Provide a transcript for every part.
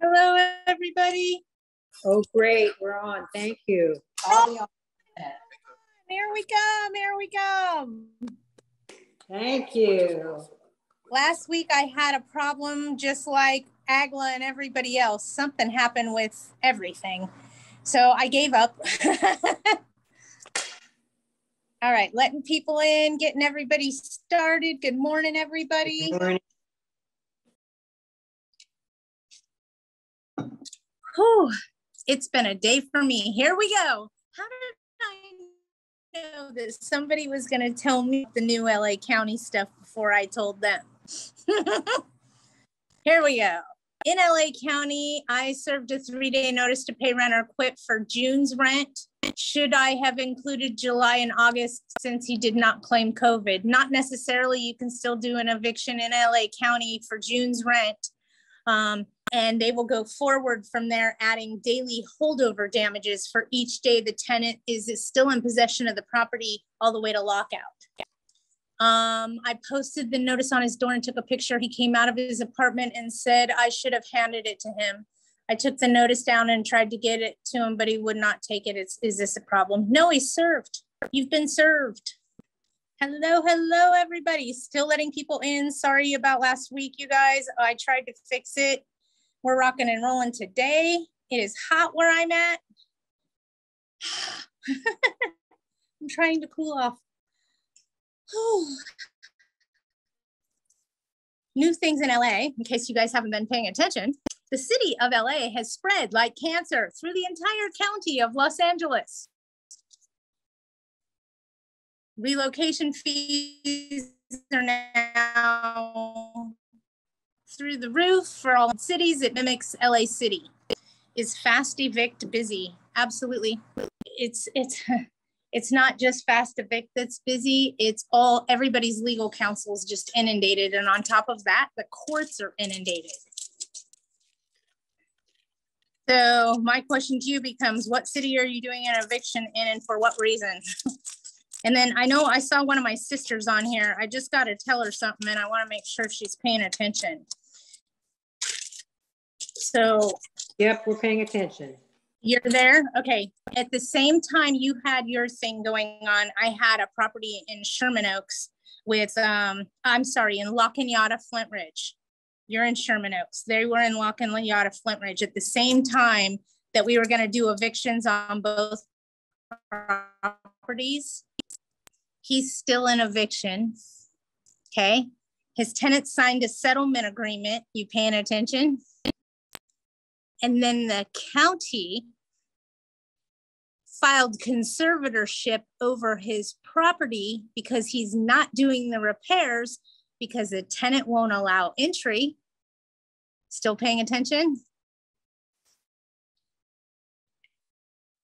Hello, everybody. Oh, great. We're on. Thank you. I'll be on. Here we come. Here we come. Thank you. Last week, I had a problem just like Agla and everybody else. Something happened with everything. So I gave up. All right, letting people in, getting everybody started. Good morning, everybody. Good morning. Whew, it's been a day for me. Here we go. How did I know that somebody was going to tell me the new LA County stuff before I told them? Here we go. In LA County, I served a 3-day notice to pay rent or quit for June's rent. Should I have included July and August since he did not claim COVID? Not necessarily. You can still do an eviction in LA County for June's rent. And they will go forward from there, adding daily holdover damages for each day the tenant is still in possession of the property all the way to lockout. I posted the notice on his door and took a picture. He came out of his apartment and said I should have handed it to him. I took the notice down and tried to get it to him, but he would not take it. Is this a problem? No, he's served. You've been served. Hello, hello, everybody. Still letting people in. Sorry about last week, you guys. I tried to fix it. We're rocking and rolling today. It is hot where I'm at. I'm trying to cool off. New things in LA, in case you guys haven't been paying attention. The city of LA has spread like cancer through the entire county of Los Angeles. Relocation fees are now through the roof for all cities. It mimics LA City. Is fast evict busy? Absolutely. It's not just fast evict that's busy. It's everybody's legal counsel is just inundated. And on top of that, the courts are inundated. So my question to you becomes, what city are you doing an eviction in and for what reason? And then I know I saw one of my sisters on here. I just got to tell her something and I want to make sure she's paying attention. So. Yep, we're paying attention. You're there? Okay. At the same time you had your thing going on, I had a property in Sherman Oaks with, in La Cañada, Flint Ridge. You're in Sherman Oaks. They were in La Cañada, Flint Ridge at the same time that we were going to do evictions on both properties. He's still in eviction. Okay. His tenant signed a settlement agreement. You paying attention? And then the county filed conservatorship over his property because he's not doing the repairs because the tenant won't allow entry. Still paying attention?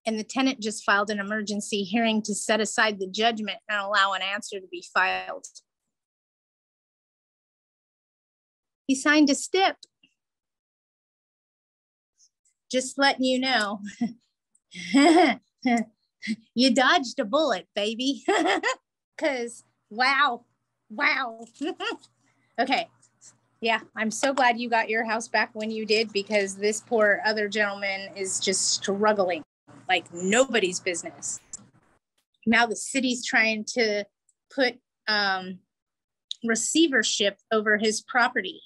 And the tenant just filed an emergency hearing to set aside the judgment and allow an answer to be filed. He signed a stip. Just letting you know. You dodged a bullet, baby. Because, wow. Okay. Yeah, I'm so glad you got your house back when you did because this poor other gentleman is just struggling like nobody's business. Now the city's trying to put receivership over his property.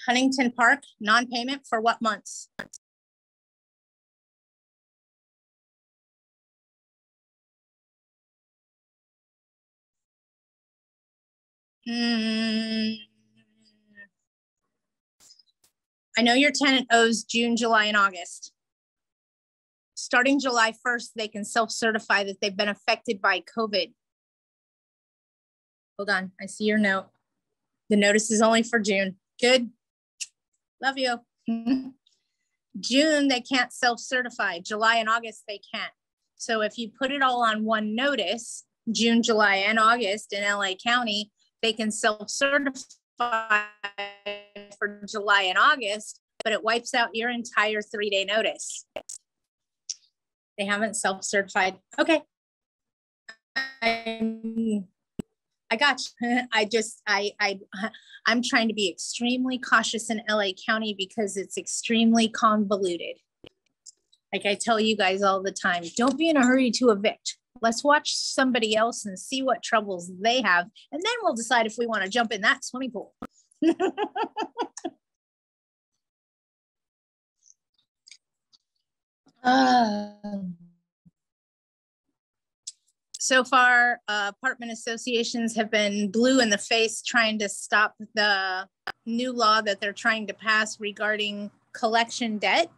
Huntington Park, non-payment for what months? I know your tenant owes June, July, and August. Starting July 1st, they can self-certify that they've been affected by COVID. Hold on, I see your note. The notice is only for June. Good. Love you. June, they can't self-certify. July and August, they can't. So if you put it all on one notice, June, July, and August in LA County, they can self-certify for July and August, but it wipes out your entire 3-day notice. They haven't self-certified. Okay. I I got you. I'm trying to be extremely cautious in LA County because it's extremely convoluted. Like I tell you guys all the time, don't be in a hurry to evict. Let's watch somebody else and see what troubles they have. And then we'll decide if we want to jump in that swimming pool. So far, apartment associations have been blue in the face trying to stop the new law that they're trying to pass regarding collection debt,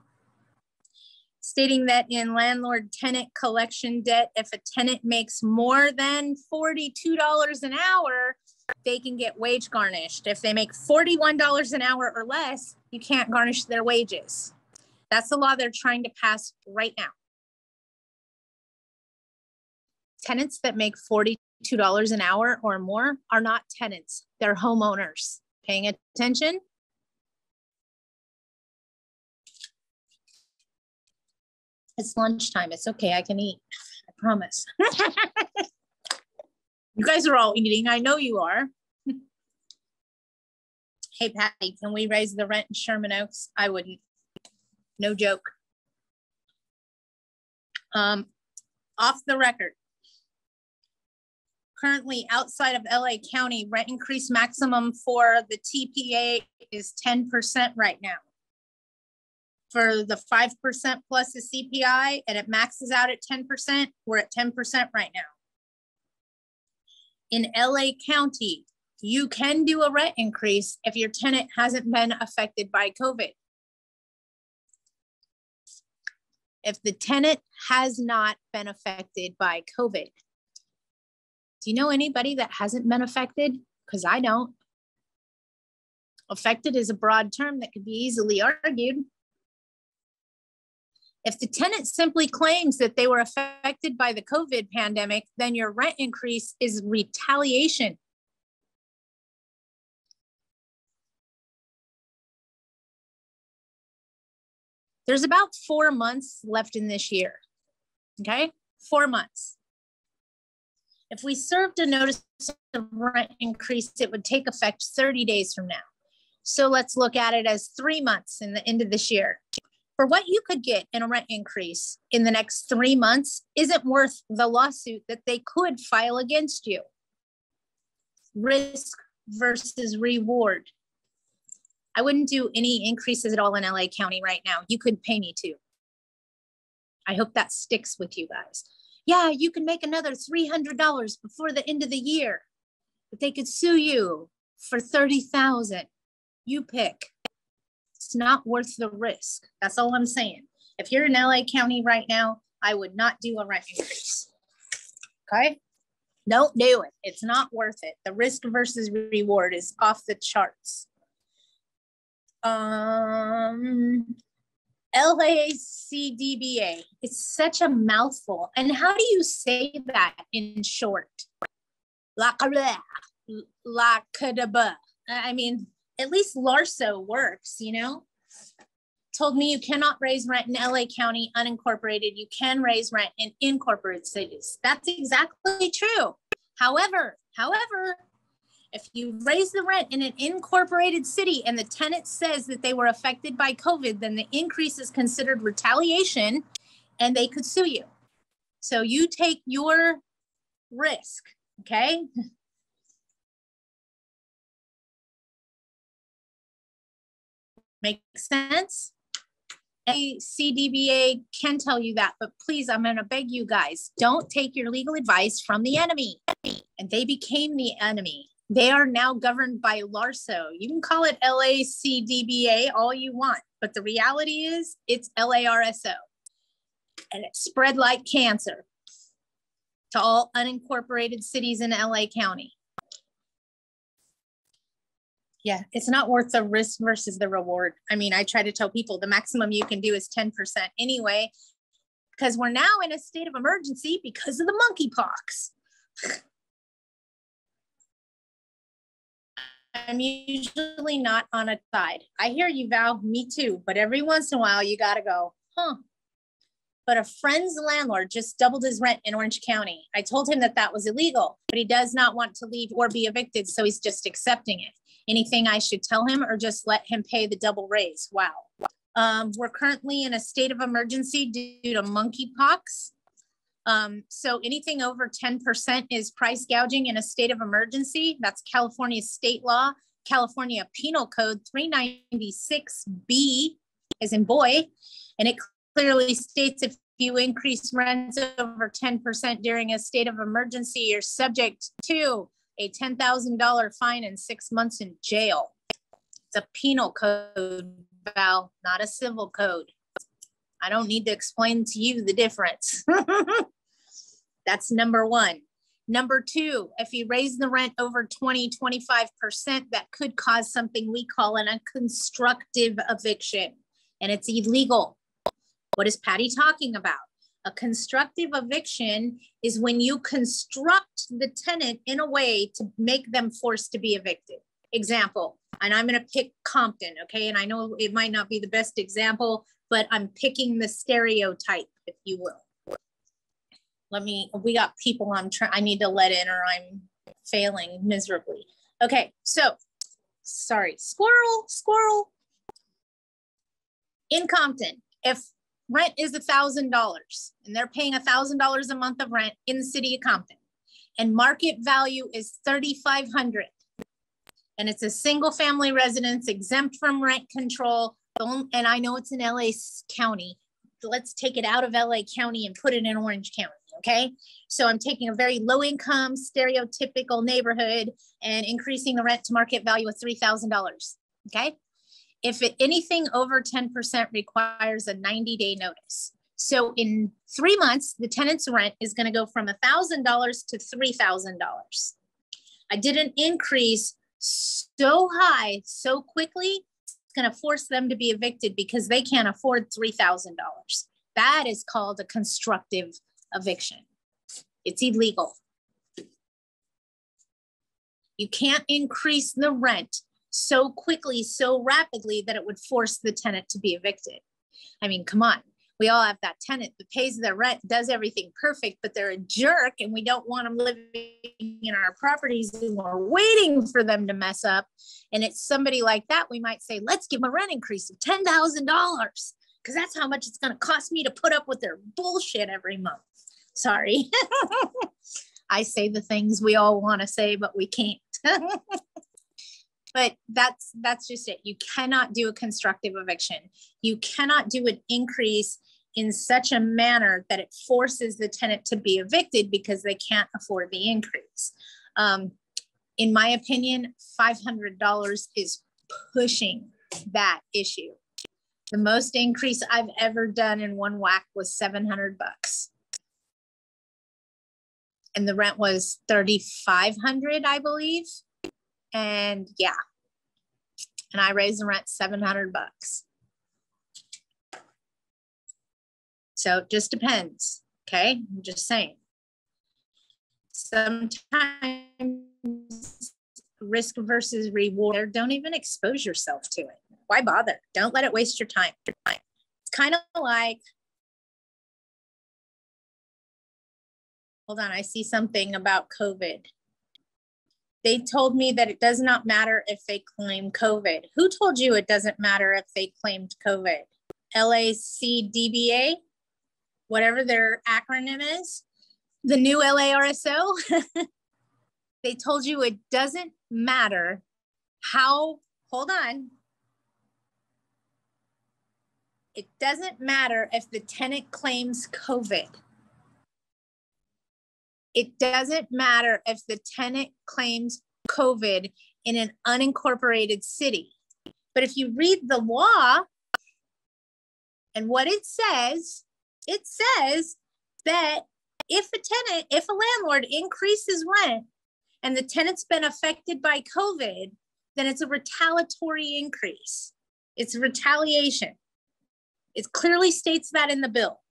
stating that in landlord-tenant collection debt, if a tenant makes more than $42 an hour, they can get wage garnished. If they make $41 an hour or less, you can't garnish their wages. That's the law they're trying to pass right now. Tenants that make $42 an hour or more are not tenants. They're homeowners. Paying attention? It's lunchtime. It's okay. I can eat. I promise. You guys are all eating. I know you are. Hey, Patty, can we raise the rent in Sherman Oaks? I wouldn't. No joke. Off the record. Currently outside of LA County, rent increase maximum for the TPA is 10% right now. For the 5% plus the CPI, and it maxes out at 10%, we're at 10% right now. In LA County, you can do a rent increase if your tenant hasn't been affected by COVID. If the tenant has not been affected by COVID. Do you know anybody that hasn't been affected? Because I don't. Affected is a broad term that could be easily argued. If the tenant simply claims that they were affected by the COVID pandemic, then your rent increase is retaliation. There's about 4 months left in this year, okay? 4 months. If we served a notice of rent increase, it would take effect 30 days from now. So let's look at it as 3 months in the end of this year. For what you could get in a rent increase in the next 3 months isn't worth the lawsuit that they could file against you. Risk versus reward. I wouldn't do any increases at all in LA County right now. You could pay me to. I hope that sticks with you guys. Yeah, you can make another $300 before the end of the year, but they could sue you for $30,000. You pick. It's not worth the risk. That's all I'm saying. If you're in LA County right now, I would not do a rent increase. Okay? Don't do it. It's not worth it. The risk versus reward is off the charts. LACDBA. It's such a mouthful. And how do you say that in short? I mean, at least Larso works, you know? Told me you cannot raise rent in LA County unincorporated. You can raise rent in incorporated cities. That's exactly true. However, if you raise the rent in an incorporated city and the tenant says that they were affected by COVID, then the increase is considered retaliation and they could sue you. So you take your risk, okay? Make sense? CDBA can tell you that, but please, I'm going to beg you guys, don't take your legal advice from the enemy. And they became the enemy. They are now governed by LARSO. You can call it LACDBA all you want, but the reality is it's LARSO. And it spread like cancer to all unincorporated cities in LA County. Yeah, it's not worth the risk versus the reward. I mean, I try to tell people the maximum you can do is 10% anyway, because we're now in a state of emergency because of the monkeypox. I'm usually not on a side. I hear you, Val, me too, but every once in a while you gotta go, huh? but a friend's landlord just doubled his rent in Orange County. I told him that that was illegal, but he does not want to leave or be evicted, so he's just accepting it. Anything I should tell him or just let him pay the double raise? Wow. We're currently in a state of emergency due to monkeypox. So anything over 10% is price gouging in a state of emergency. That's California state law, California Penal Code 396B as in boy. And it clearly states if you increase rents over 10% during a state of emergency, you're subject to a $10,000 fine and 6 months in jail. It's a penal code, Val, not a civil code. I don't need to explain to you the difference. That's number one. Number two, if you raise the rent over 20, 25%, that could cause something we call a constructive eviction, and it's illegal. What is Patty talking about? A constructive eviction is when you construct the tenant in a way to make them forced to be evicted. Example, and I'm going to pick Compton, okay? And I know it might not be the best example, but I'm picking the stereotype, if you will. We got people I need to let in or I'm failing miserably. Okay, so, sorry, squirrel. In Compton, if rent is $1,000 and they're paying $1,000 a month of rent in the city of Compton and market value is $3,500 and it's a single family residence exempt from rent control, and I know it's in LA County, let's take it out of LA County and put it in Orange County. Okay, so I'm taking a very low income, stereotypical neighborhood and increasing the rent to market value of $3,000. Okay, if anything over 10% requires a 90-day notice. So in 3 months, the tenant's rent is going to go from $1,000 to $3,000. I did an increase so high, so quickly, it's going to force them to be evicted because they can't afford $3,000. That is called a constructive eviction. It's illegal. You can't increase the rent so quickly, so rapidly that it would force the tenant to be evicted. I mean, come on. We all have that tenant that pays their rent, does everything perfect, but they're a jerk and we don't want them living in our properties and we're waiting for them to mess up. And it's somebody like that, we might say, let's give them a rent increase of $10,000 because that's how much it's going to cost me to put up with their bullshit every month. Sorry. I say the things we all want to say, but we can't. But that's just it. You cannot do a constructive eviction. You cannot do an increase in such a manner that it forces the tenant to be evicted because they can't afford the increase. In my opinion, $500 is pushing that issue. The most increase I've ever done in one whack was $700. And the rent was $3,500, I believe. And yeah, and I raised the rent $700. So it just depends. Okay, I'm just saying. Sometimes risk versus reward. Don't even expose yourself to it. Why bother? Don't let it waste your time. It's kind of like, hold on, I see something about COVID. They told me that it does not matter if they claim COVID. Who told you it doesn't matter if they claimed COVID? LACDBA, whatever their acronym is, the new LARSO. They told you it doesn't matter how, hold on. It doesn't matter if the tenant claims COVID. It doesn't matter if the tenant claims COVID in an unincorporated city. But if you read the law and what it says that if a landlord increases rent and the tenant's been affected by COVID, then it's a retaliatory increase. It's retaliation. It clearly states that in the bill.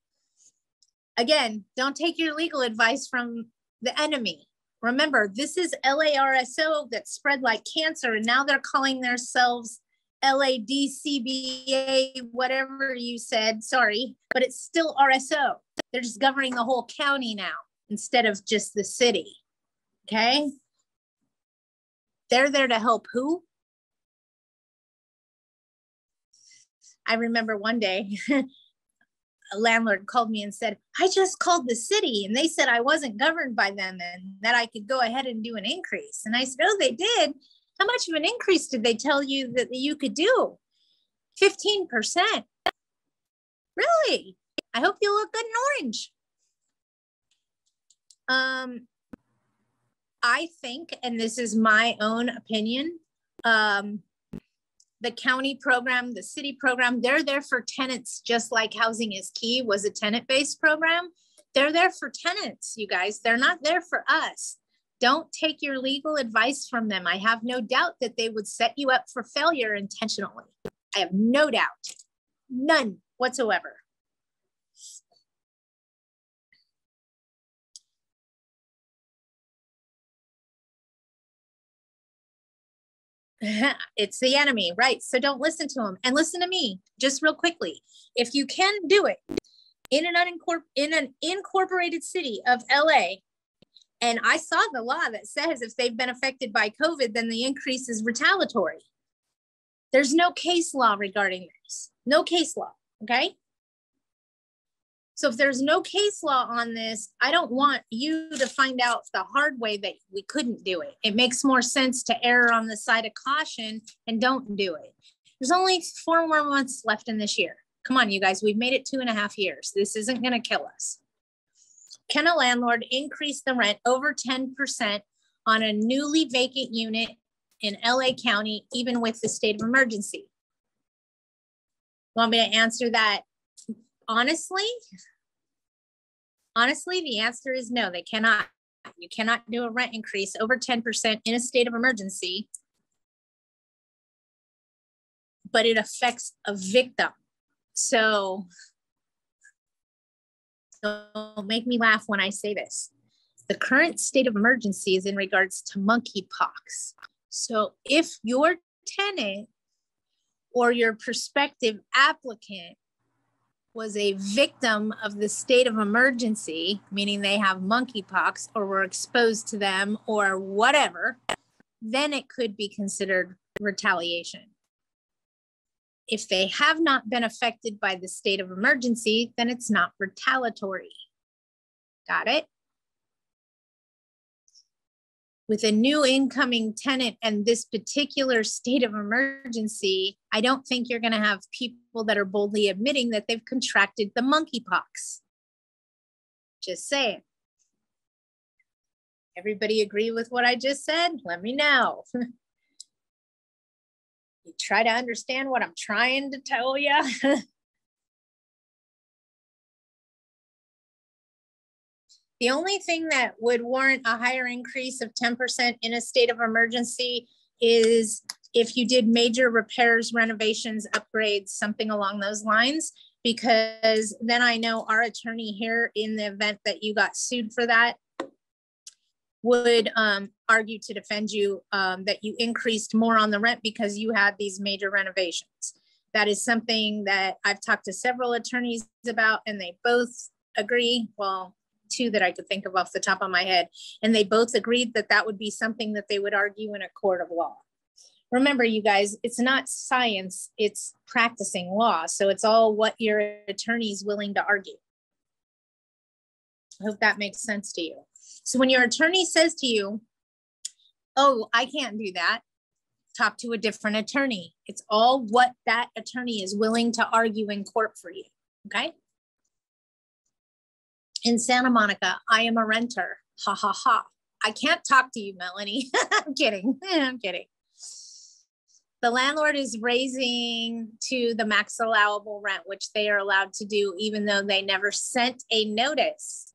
Again, don't take your legal advice from the enemy. Remember, this is LARSO that spread like cancer, and now they're calling themselves LADCBA, whatever you said, sorry, but it's still RSO. They're just governing the whole county now instead of just the city, okay? They're there to help who? I remember one day, a landlord called me and said, I just called the city and they said I wasn't governed by them and that I could go ahead and do an increase. And I said, oh, they did? How much of an increase did they tell you that you could do? 15%. Really? I hope you look good in orange. I think, and this is my own opinion, the county program, the city program, they're there for tenants, just like Housing is Key was a tenant-based program. They're there for tenants, you guys. They're not there for us. Don't take your legal advice from them. I have no doubt that they would set you up for failure intentionally. I have no doubt, none whatsoever. It's the enemy, right? So don't listen to them and listen to me just real quickly. If you can do it in an incorporated city of LA, and I saw the law that says if they've been affected by COVID, then the increase is retaliatory. There's no case law regarding this, no case law, okay? So if there's no case law on this, I don't want you to find out the hard way that we couldn't do it. It makes more sense to err on the side of caution and don't do it. There's only 4 more months left in this year. Come on, you guys, we've made it 2.5 years. This isn't gonna kill us. Can a landlord increase the rent over 10% on a newly vacant unit in LA County, even with the state of emergency? Want me to answer that? Honestly, the answer is no, they cannot. You cannot do a rent increase over 10% in a state of emergency, but it affects a victim. So don't make me laugh when I say this. The current state of emergency is in regards to monkeypox. So if your tenant or your prospective applicant was a victim of the state of emergency, meaning they have monkeypox or were exposed to them or whatever, then it could be considered retaliation. If they have not been affected by the state of emergency, then it's not retaliatory. Got it? With a new incoming tenant and this particular state of emergency, I don't think you're going to have people that are boldly admitting that they've contracted the monkeypox. Just saying. Everybody agree with what I just said? Let me know. You try to understand what I'm trying to tell you. The only thing that would warrant a higher increase of 10% in a state of emergency is if you did major repairs, renovations, upgrades, something along those lines, because then I know our attorney here, in the event that you got sued for that, would argue to defend you that you increased more on the rent because you had these major renovations. That is something that I've talked to several attorneys about, and they both agree. Well, 2 that I could think of off the top of my head. And they both agreed that that would be something that they would argue in a court of law. Remember, you guys, it's not science, it's practicing law. So it's all what your attorney is willing to argue. I hope that makes sense to you. So when your attorney says to you, oh, I can't do that, talk to a different attorney. It's all what that attorney is willing to argue in court for you, okay? In Santa Monica, I am a renter. Ha ha ha. I can't talk to you, Melanie. I'm kidding. I'm kidding. The landlord is raising to the max allowable rent, which they are allowed to do, even though they never sent a notice.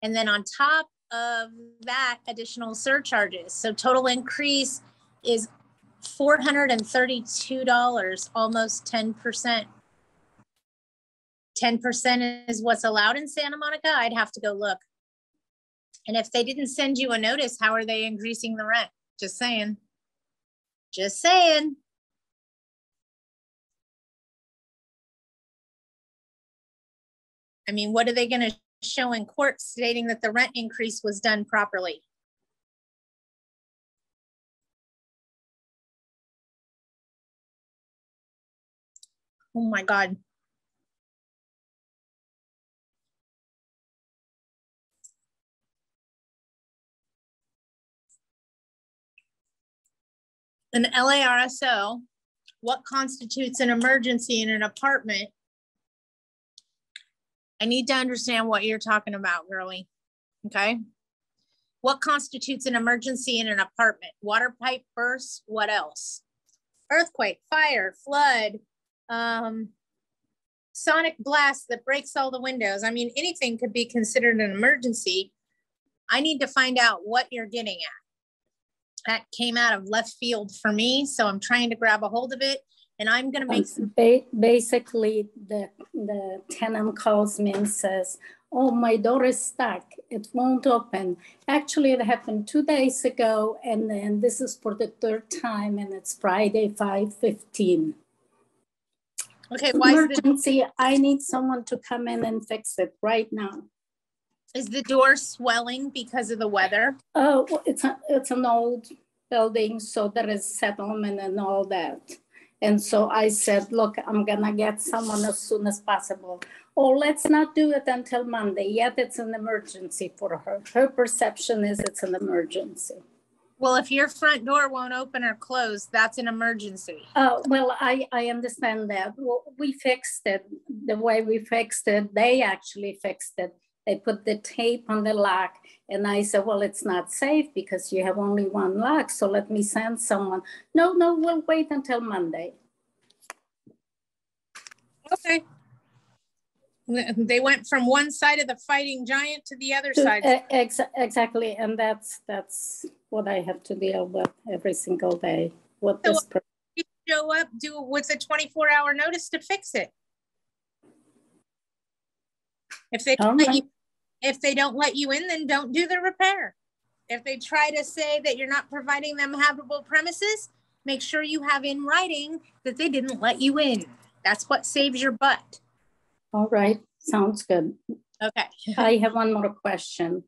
And then on top of that, additional surcharges. So total increase is $432, almost 10%. 10% is what's allowed in Santa Monica. I'd have to go look. And if they didn't send you a notice, how are they increasing the rent? Just saying. Just saying. I mean, what are they going to show in court stating that the rent increase was done properly? Oh my God. An LARSO, what constitutes an emergency in an apartment? I need to understand what you're talking about, girlie. Okay. What constitutes an emergency in an apartment? Water pipe burst, what else? Earthquake, fire, flood, sonic blast that breaks all the windows. I mean, anything could be considered an emergency. I need to find out what you're getting at. That came out of left field for me, so I'm trying to grab a hold of it, and I'm going to make some. Basically, the tenant calls me and says, oh, my door is stuck. It won't open. Actually, it happened 2 days ago, and then this is for the third time, and it's Friday, 5:15. Okay, why emergency? I need someone to come in and fix it right now. Is the door swelling because of the weather? Oh, it's an old building, so there is settlement and all that. And so I said, look, I'm gonna get someone as soon as possible. Oh, let's not do it until Monday. Yet it's an emergency for her. Her perception is it's an emergency. Well, if your front door won't open or close, that's an emergency. Well, I understand that. Well, we fixed it. The way we fixed it, they actually fixed it. They put the tape on the lock, and I said, well, it's not safe because you have only one lock, so let me send someone. No, we'll wait until Monday. Okay. They went from one side of the fighting giant to the other side. Exactly, and that's what I have to deal with every single day. What so this you show up, do it with a 24-hour notice to fix it. If they if they don't let you in, then don't do the repair. If they try to say that you're not providing them habitable premises, make sure you have in writing that they didn't let you in. That's what saves your butt. All right, sounds good. Okay. I have one more question.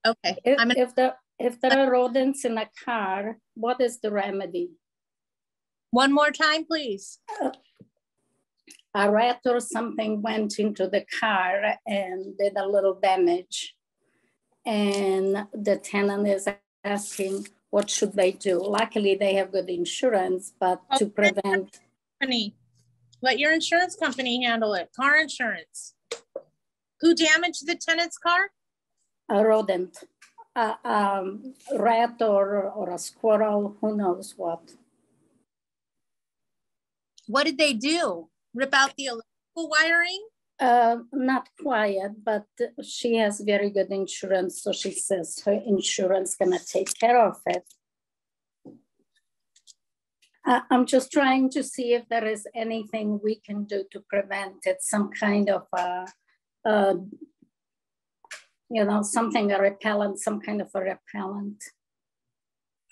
Okay. If there are rodents in a car, what is the remedy? One more time, please. A rat or something went into the car and did a little damage. And the tenant is asking, what should they do? Luckily, they have good insurance, but to prevent. Let your insurance company handle it. Car insurance. Who damaged the tenant's car? A rodent, a rat or a squirrel, who knows what. What did they do? Rip out the electrical wiring? Not quiet, but she has very good insurance. So she says her insurance gonna take care of it. I'm just trying to see if there is anything we can do to prevent it. Some kind of, something, a repellent, some kind of a repellent.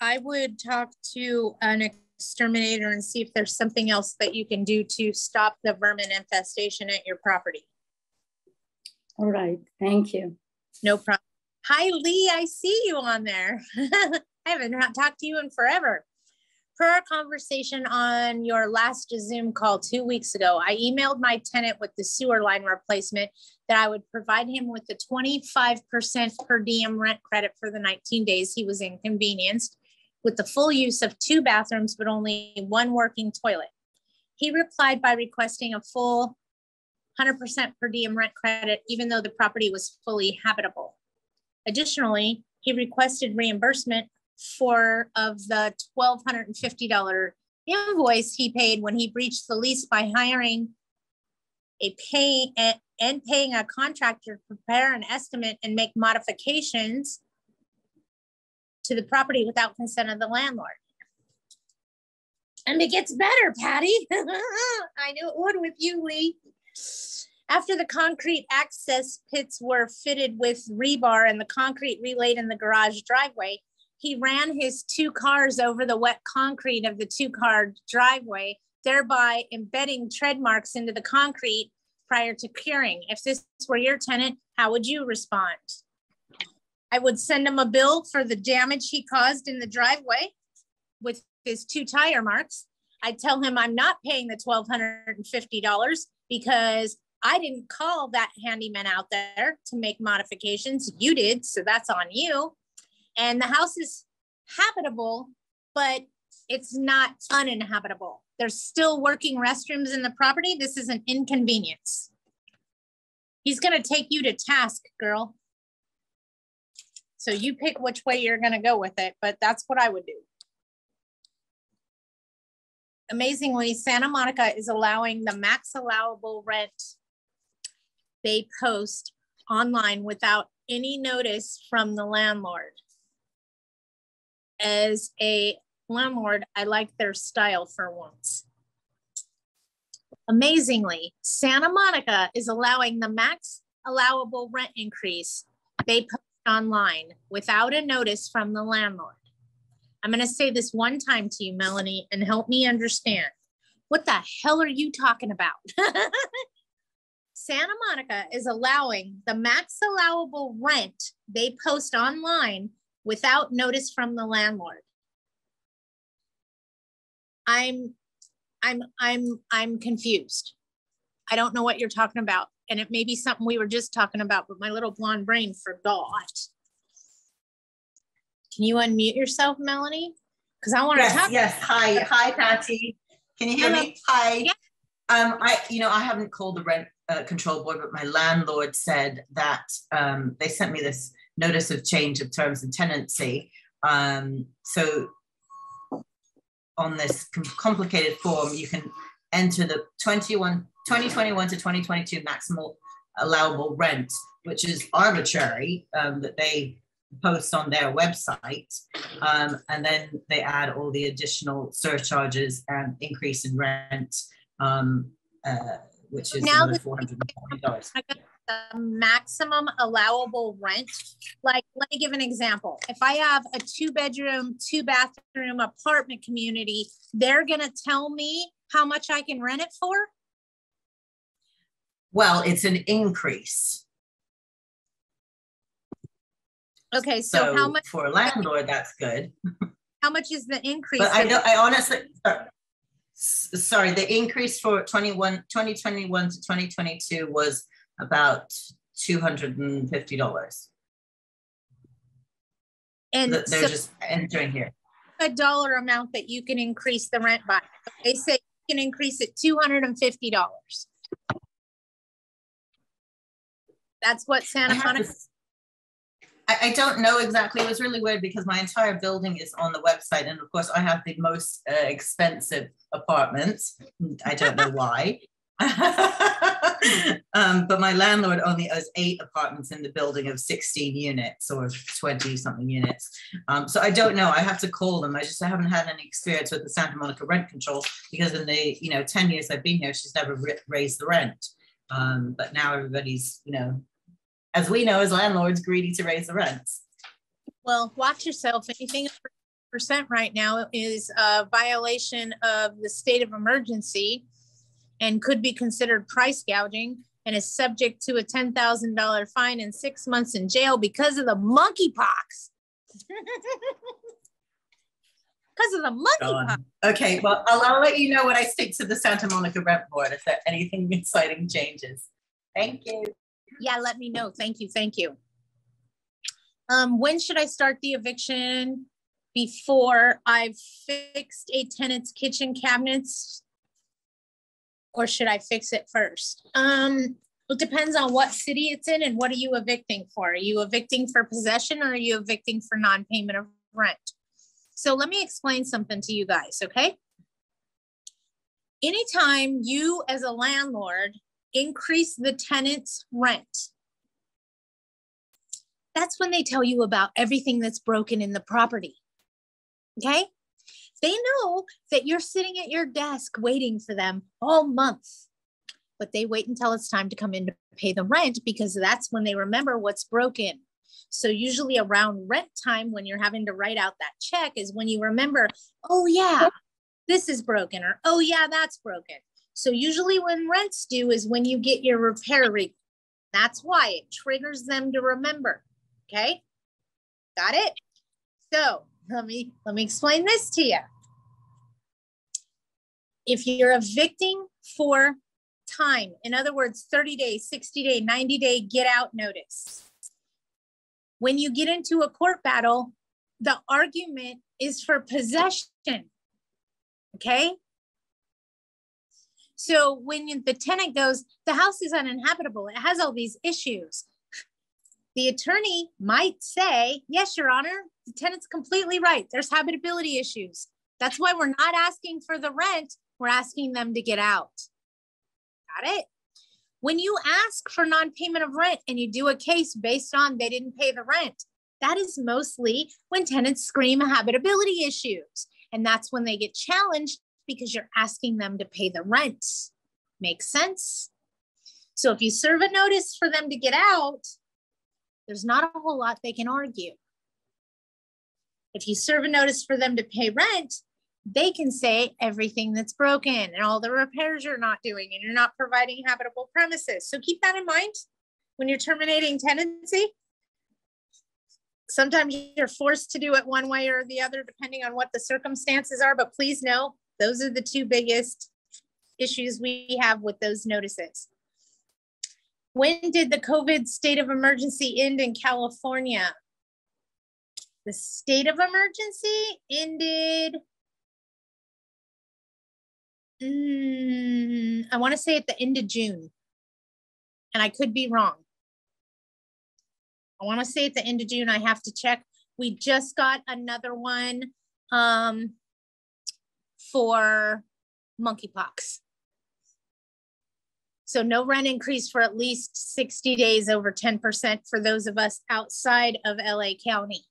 I would talk to an exterminator and see if there's something else that you can do to stop the vermin infestation at your property. All right, thank you. No problem. Hi, Lee, I see you on there. I haven't talked to you in forever. Per our conversation on your last Zoom call 2 weeks ago, I emailed my tenant with the sewer line replacement that I would provide him with the 25% per diem rent credit for the 19 days he was inconvenienced, with the full use of 2 bathrooms, but only 1 working toilet. He replied by requesting a full 100% per diem rent credit, even though the property was fully habitable. Additionally, he requested reimbursement of the $1,250 invoice he paid when he breached the lease by hiring paying a contractor to prepare an estimate and make modifications to the property without consent of the landlord. And it gets better, Patty. I knew it would with you, Lee. After the concrete access pits were fitted with rebar and the concrete relayed in the garage driveway, he ran his 2 cars over the wet concrete of the 2-car driveway, thereby embedding tread marks into the concrete, prior to curing. If this were your tenant, how would you respond? I would send him a bill for the damage he caused in the driveway with his 2 tire marks. I'd tell him I'm not paying the $1,250 because I didn't call that handyman out there to make modifications. You did, so that's on you. And the house is habitable, but it's not uninhabitable. There's still working restrooms in the property. This is an inconvenience. He's gonna take you to task, girl. So you pick which way you're gonna go with it, but that's what I would do. Amazingly, Santa Monica is allowing the max allowable rent they post online without any notice from the landlord. As a landlord, I like their style for once. Amazingly, Santa Monica is allowing the max allowable rent increase they post online without a notice from the landlord. I'm going to say this one time to you, Melanie, and help me understand. What the hell are you talking about? Santa Monica is allowing the max allowable rent they post online without notice from the landlord. I'm confused. I don't know what you're talking about. And it may be something we were just talking about, but my little blonde brain forgot. Can you unmute yourself, Melanie? Because I want to talk. Yes. Hi, Patty. Can you hear me? Hi. Yeah. I haven't called the rent control board, but my landlord said that they sent me this notice of change of terms and tenancy. So on this complicated form, you can enter the 2021 to 2022 maximal allowable rent, which is arbitrary, that they post on their website, and then they add all the additional surcharges and increase in rent, which is now another $440. the maximum allowable rent. Like, let me give an example. If I have a 2-bedroom, 2-bathroom apartment community, they're gonna tell me how much I can rent it for? Well, it's an increase. Okay, so how much for a landlord, that's good. How much is the increase? But I honestly, sorry, the increase for 2021 to 2022 was about $250. And they're so just entering here. A dollar amount that you can increase the rent by. They say you can increase it $250. That's what Santa Monica. I don't know exactly. It was really weird because my entire building is on the website. And of course I have the most expensive apartments. I don't know why. But my landlord only owns 8 apartments in the building of 16 units or 20 something units. So I don't know. I have to call them. I haven't had any experience with the Santa Monica rent control because in the 10 years I've been here, she's never raised the rent. But now everybody's, as we know, as landlords, greedy to raise the rents. Well, watch yourself. Anything over % right now is a violation of the state of emergency and could be considered price gouging and is subject to a $10,000 fine and 6 months in jail because of the monkeypox. Because of the monkeypox. Okay, well, I'll let you know when I stick to the Santa Monica rent board if there anything exciting changes. Thank you. Yeah, let me know. Thank you. Thank you. When should I start the eviction? Before I've fixed a tenant's kitchen cabinets? Or should I fix it first? It depends on what city it's in and what are you evicting for? Are you evicting for possession or are you evicting for non-payment of rent? So let me explain something to you guys, okay? Anytime you as a landlord increase the tenant's rent, that's when they tell you about everything that's broken in the property, okay? They know that you're sitting at your desk waiting for them all month, but they wait until it's time to come in to pay the rent because that's when they remember what's broken. So usually around rent time when you're having to write out that check is when you remember, oh yeah, this is broken, or, oh yeah, that's broken. So usually when rent's due is when you get your repair request. That's why it triggers them to remember. Okay, got it? So let me explain this to you. If you're evicting for time, in other words, 30 days, 60 day, 90 day get out notice. When you get into a court battle, the argument is for possession. Okay. So when the tenant goes, the house is uninhabitable, it has all these issues, the attorney might say, yes, Your Honor, the tenant's completely right. There's habitability issues. That's why we're not asking for the rent. We're asking them to get out. Got it? When you ask for non-payment of rent and you do a case based on they didn't pay the rent, that is mostly when tenants scream habitability issues. And that's when they get challenged because you're asking them to pay the rent. Makes sense? So if you serve a notice for them to get out, there's not a whole lot they can argue. If you serve a notice for them to pay rent, they can say everything that's broken and all the repairs you're not doing and you're not providing habitable premises. So keep that in mind when you're terminating tenancy. Sometimes you're forced to do it one way or the other, depending on what the circumstances are, but please know those are the two biggest issues we have with those notices. When did the COVID state of emergency end in California? The state of emergency ended, I want to say at the end of June, and I could be wrong. I want to say at the end of June, I have to check. We just got another one for monkeypox. So no rent increase for at least 60 days over 10% for those of us outside of LA County.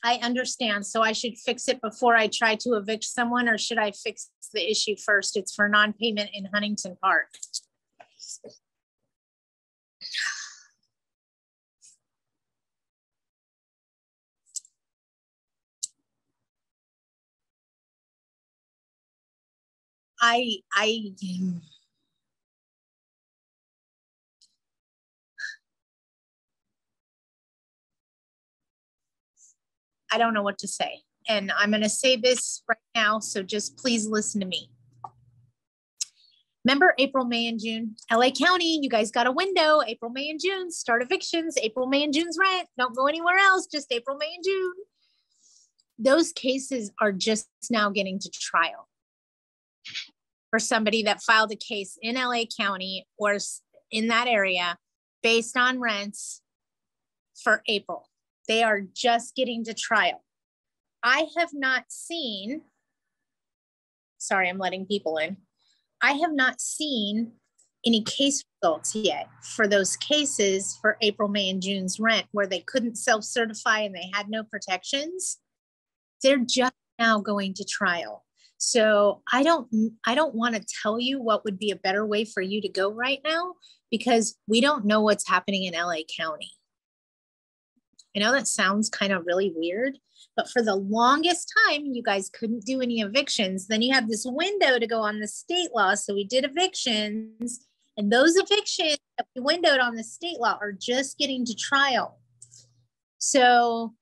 I understand. So I should fix it before I try to evict someone, or should I fix the issue first? It's for non-payment in Huntington Park. I don't know what to say. And I'm going to say this right now, so just please listen to me. Remember April, May, and June? LA County, you guys got a window. April, May, and June, start evictions. April, May, and June's rent. Don't go anywhere else, just April, May, and June. Those cases are just now getting to trial for somebody that filed a case in LA County or in that area based on rents for April. They are just getting to trial. I have not seen, sorry, I'm letting people in. I have not seen any case results yet for those cases for April, May, and June's rent where they couldn't self-certify and they had no protections. They're just now going to trial. So I don't want to tell you what would be a better way for you to go right now, because we don't know what's happening in LA County. I know that sounds kind of really weird, but for the longest time, you guys couldn't do any evictions. Then you have this window to go on the state law. So we did evictions, and those evictions that we windowed on the state law are just getting to trial. So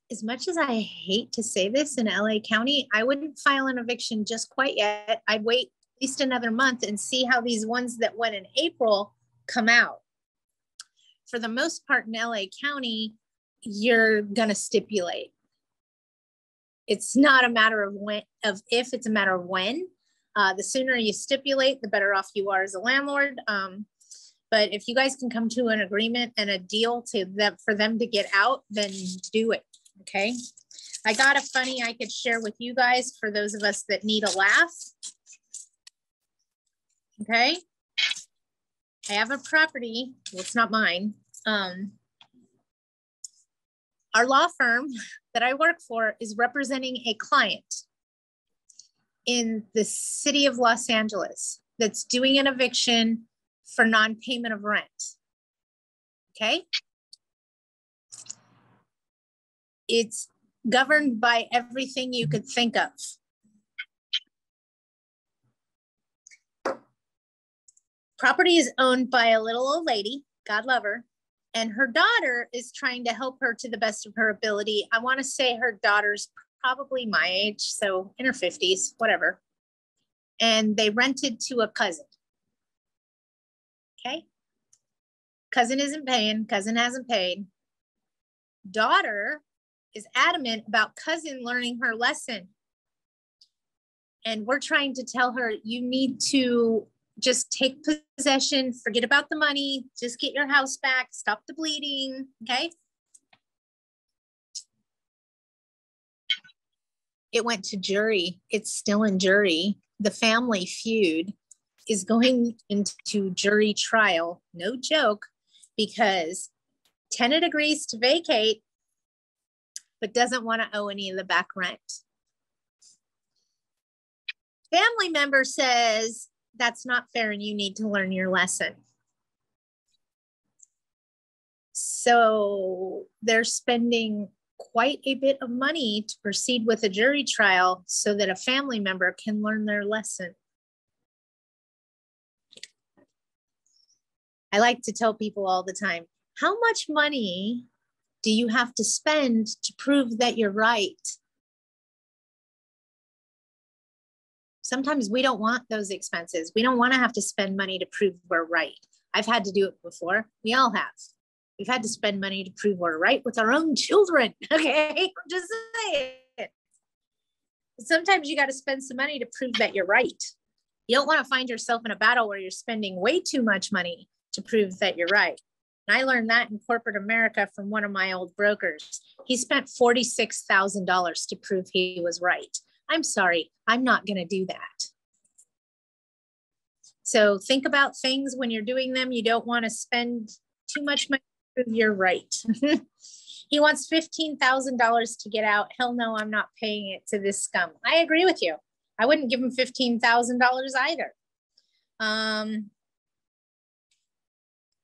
as much as I hate to say this in LA County, I wouldn't file an eviction just quite yet. I'd wait at least another month and see how these ones that went in April come out. For the most part in LA County, you're gonna stipulate. It's not a matter of if, it's a matter of when. The sooner you stipulate, the better off you are as a landlord. But if you guys can come to an agreement and a deal for them to get out, then do it. Okay, I got a funny I could share with you guys for those of us that need a laugh. Okay, I have a property, well, it's not mine. Our law firm that I work for is representing a client in the city of Los Angeles that's doing an eviction for non-payment of rent. Okay, it's governed by everything you could think of. Property is owned by a little old lady, God love her, and her daughter is trying to help her to the best of her ability. I want to say her daughter's probably my age, so in her 50s, whatever. And they rented to a cousin. Okay. Cousin isn't paying, cousin hasn't paid. Daughter is adamant about cousin learning her lesson. And we're trying to tell her, you need to just take possession, forget about the money, just get your house back, stop the bleeding, okay? It went to jury. It's still in jury. The family feud is going into jury trial, no joke, because tenant agrees to vacate, but doesn't want to owe any of the back rent. Family member says, that's not fair and you need to learn your lesson. So they're spending quite a bit of money to proceed with a jury trial so that a family member can learn their lesson. I like to tell people all the time, how much money do you have to spend to prove that you're right? Sometimes we don't want those expenses. We don't want to have to spend money to prove we're right. I've had to do it before. We all have. We've had to spend money to prove we're right with our own children. Okay, I'm just saying. Sometimes you got to spend some money to prove that you're right. You don't want to find yourself in a battle where you're spending way too much money to prove that you're right. And I learned that in corporate America from one of my old brokers. He spent $46,000 to prove he was right. I'm sorry, I'm not going to do that. So think about things when you're doing them. You don't want to spend too much money to prove you're right. He wants $15,000 to get out. Hell no, I'm not paying it to this scum. I agree with you. I wouldn't give him $15,000 either.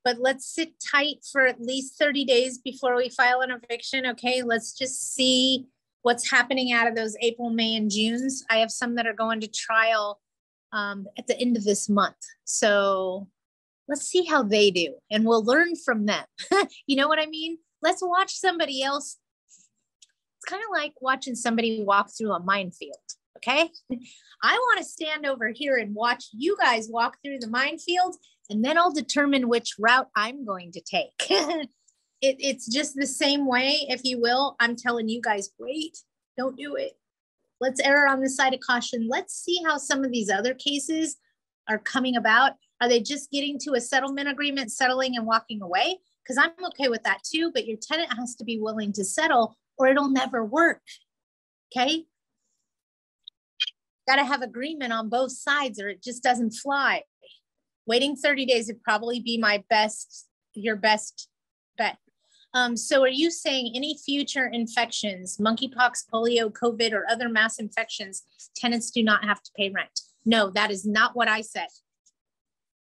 But let's sit tight for at least 30 days before we file an eviction. Okay, let's just see what's happening out of those April, May, and Junes. I have some that are going to trial at the end of this month. So let's see how they do and we'll learn from them. You know what I mean? Let's watch somebody else. It's kind of like watching somebody walk through a minefield, okay? I want to stand over here and watch you guys walk through the minefield, and then I'll determine which route I'm going to take. It's just the same way, if you will. I'm telling you guys, wait, don't do it. Let's err on the side of caution. Let's see how some of these other cases are coming about. Are they just getting to a settlement agreement, settling and walking away? Because I'm okay with that too, but your tenant has to be willing to settle or it'll never work, okay? Got to have agreement on both sides or it just doesn't fly. Waiting 30 days would probably be your best bet. So are you saying any future infections, monkeypox, polio, COVID, or other mass infections, tenants do not have to pay rent? No, that is not what I said.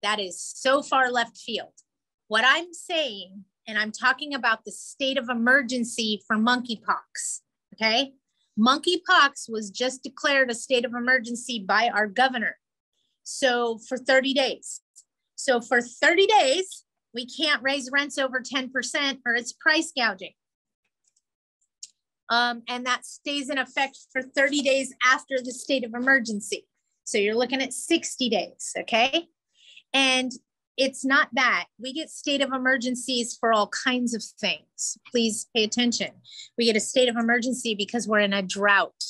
That is so far left field. What I'm saying, and I'm talking about the state of emergency for monkeypox, okay? Monkeypox was just declared a state of emergency by our governor. So for 30 days. So for 30 days, we can't raise rents over 10% or it's price gouging. And that stays in effect for 30 days after the state of emergency. So you're looking at 60 days, okay? And it's not that. We get state of emergencies for all kinds of things. Please pay attention. We get a state of emergency because we're in a drought.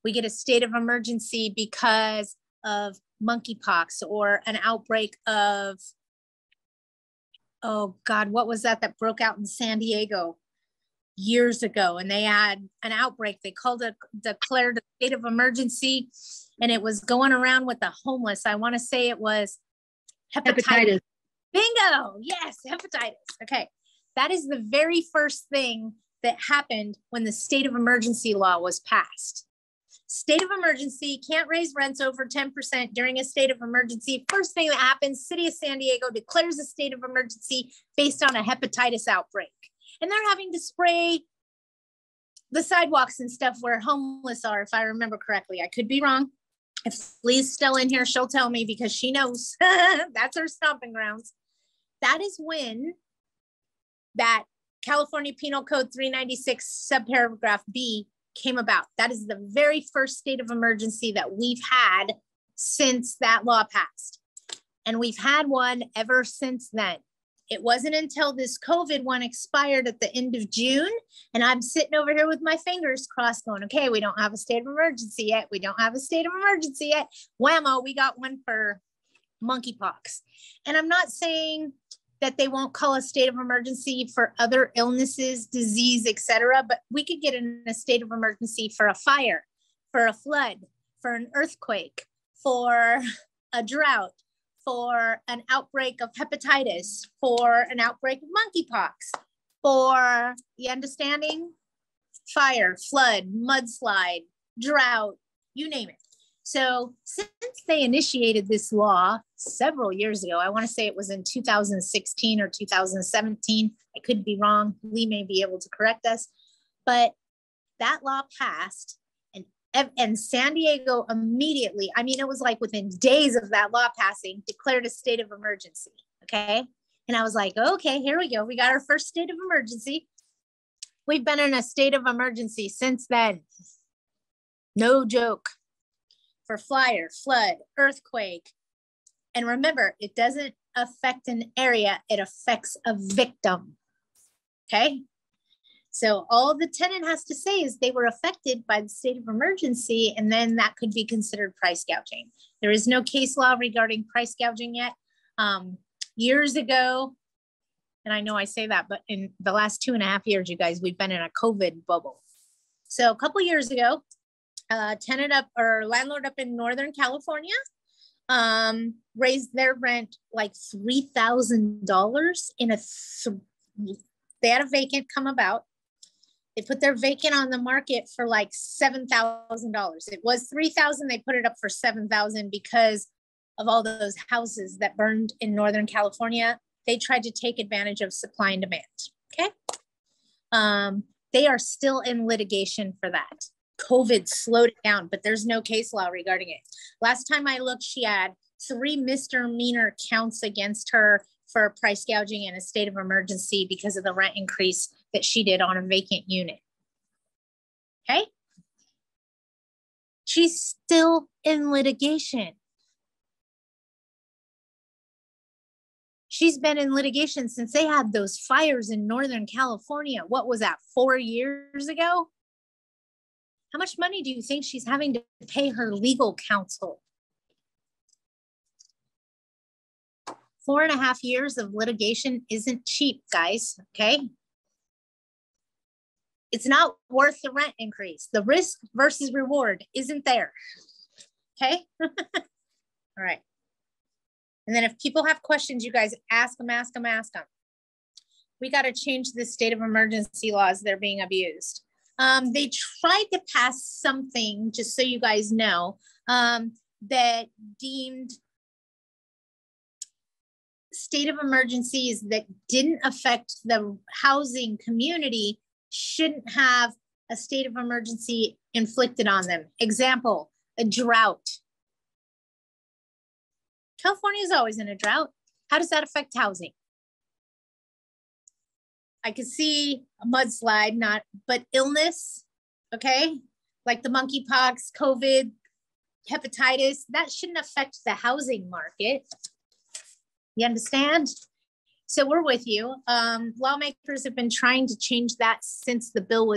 We get a state of emergency because of monkeypox or an outbreak of, oh God, what was that broke out in San Diego years ago? And they had an outbreak. They declared a state of emergency, and it was going around with the homeless. I want to say it was hepatitis. Bingo. Yes, hepatitis. Okay. That is the very first thing that happened when the state of emergency law was passed. State of emergency, can't raise rents over 10% during a state of emergency. First thing that happens, City of San Diego declares a state of emergency based on a hepatitis outbreak. And they're having to spray the sidewalks and stuff where homeless are, if I remember correctly. I could be wrong. If Lee's still in here, she'll tell me because she knows that's her stomping grounds. That is when that California Penal Code 396 subparagraph B came about. That is the very first state of emergency that we've had since that law passed. And we've had one ever since then. It wasn't until this COVID one expired at the end of June. And I'm sitting over here with my fingers crossed going, okay, we don't have a state of emergency yet. We don't have a state of emergency yet. Whammo, we got one for monkeypox. And I'm not saying that they won't call a state of emergency for other illnesses, disease, etc. But we could get in a state of emergency for a fire, for a flood, for an earthquake, for a drought, for an outbreak of hepatitis, for an outbreak of monkeypox, for, you understanding? Fire, flood, mudslide, drought, you name it. So since they initiated this law several years ago, I want to say it was in 2016 or 2017. I could be wrong. Lee may be able to correct us, but that law passed and San Diego immediately, I mean, it was like within days of that law passing, declared a state of emergency, okay? And I was like, okay, here we go. We got our first state of emergency. We've been in a state of emergency since then. No joke. For fire, flood, earthquake. And remember, it doesn't affect an area, it affects a victim, okay? So all the tenant has to say is they were affected by the state of emergency, and then that could be considered price gouging. There is no case law regarding price gouging yet. Years ago, and I know I say that, but in the last 2.5 years, you guys, we've been in a COVID bubble. So a couple years ago, landlord up in Northern California raised their rent like $3,000 in they had a vacant come about. They put their vacant on the market for like $7,000. It was $3,000. They put it up for $7,000 because of all those houses that burned in Northern California. They tried to take advantage of supply and demand. Okay. They are still in litigation for that. COVID slowed it down, but there's no case law regarding it. Last time I looked, she had 3 misdemeanor counts against her for price gouging in a state of emergency because of the rent increase that she did on a vacant unit. Okay. She's still in litigation. She's been in litigation since they had those fires in Northern California. What was that, 4 years ago? How much money do you think she's having to pay her legal counsel? 4.5 years of litigation isn't cheap, guys, okay? It's not worth the rent increase. The risk versus reward isn't there, okay? All right. And then if people have questions, you guys ask them, ask them, ask them. We got to change the state of emergency laws. They're being abused. They tried to pass something, just so you guys know, that deemed state of emergencies that didn't affect the housing community shouldn't have a state of emergency inflicted on them. Example, a drought. California is always in a drought. How does that affect housing? I could see a mudslide, but illness, okay? Like the monkeypox, COVID, hepatitis, that shouldn't affect the housing market. You understand? So we're with you. Lawmakers have been trying to change that since the bill